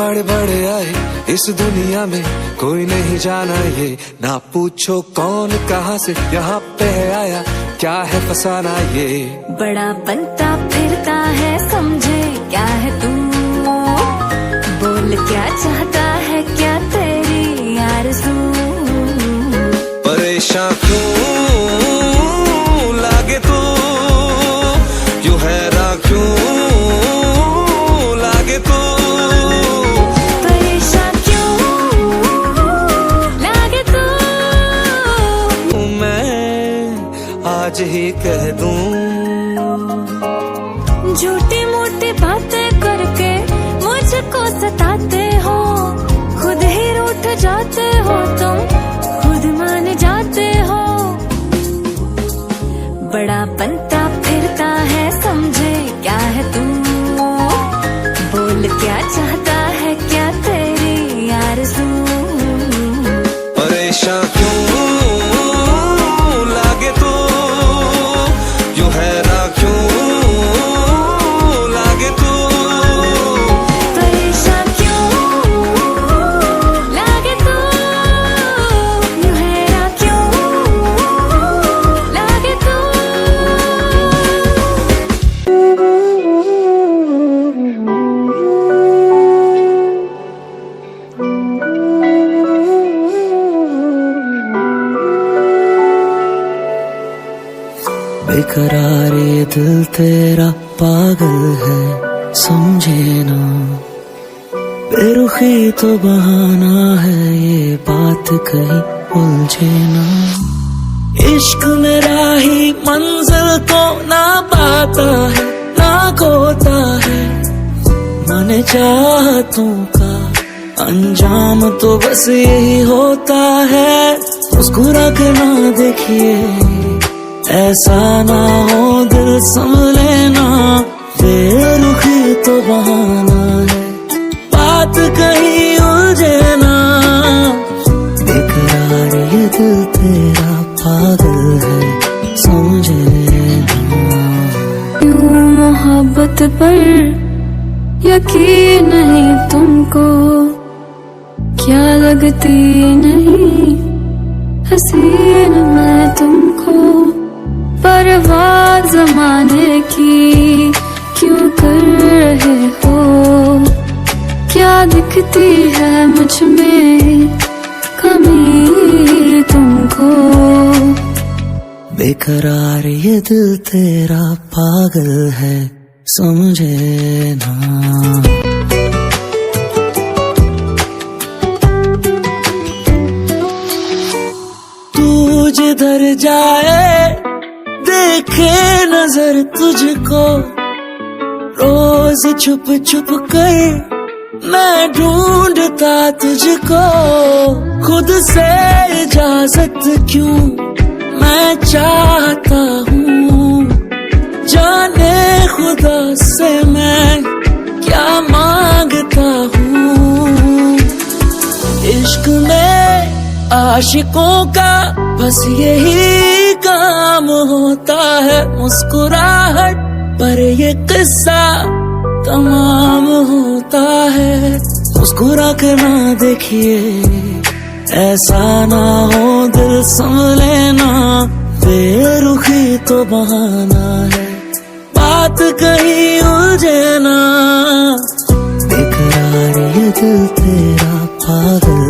बड़े बड़े आए इस दुनिया में, कोई नहीं जाना ये, ना पूछो कौन कहाँ से यहाँ पे आया, क्या है फसाना ये। बड़ा बनता फिरता है, समझे क्या है तू, बोल क्या चाहता है, क्या तेरी आरज़ू। परेशान क्यों लागे तू, यूं हैरान क्यों लागे तू, परेशान क्यों लागे तू। मैं आज ही कह दूं, झूठी मूठी बातें करके मुझको सताते हो, खुद ही रूठ जाते हो तुम, खुद मान जाते हो। बड़ा बनता फिरता है, समझे क्या है तू, बोल क्या चाहता है, क्या तेरी आरज़ू। परेशान क्यों लागे तू, यूं हैरान क्यों लागे तू, परेशान क्यों लागे तू, यूं हैरान क्यों लागे तू। बेकरार ये दिल तेरा पागल है, समझे ना, बेरुखी तो बहाना है, ये बात कहीं उलझे ना। इश्क मेरा ही मंजिल को ना पाता है, ना खोता है, मन चाहतों का अंजाम तो बस यही होता है। मुस्कुरा के ना देखिए, ऐसा ना हो दिल संभले ना, बेरुखी तो बहाना है, बात कहीं उलझे ना। बेकरार ये दिल तेरा पागल है, समझे ना। क्यों मोहब्बत पर यकीन नहीं तुमको, क्या लगती नहीं हसीन मैं तुमको। परवाह ज़माने की क्यों कर रहे हो, क्या दिखती है मुझ में कमी तुमको। बेकरार ये दिल तेरा पागल है, समझे ना। तू जिधर जाए देखे नजर तुझको, रोज छुप छुप कर मैं ढूंढता तुझको। खुद से इजाजत क्यों मैं चाहता हूँ, जाने खुदा से मैं क्या मांगता हूँ। इश्क में आशिकों का बस यही काम होता है, मुस्कुराहट पर ये किस्सा तमाम होता है। मुस्कुरा के ना देखिए, ऐसा ना हो दिल संभले ना, बेरुखी तो बहाना है, बात कहीं उलझे ना। बेकरार ये दिल तेरा पागल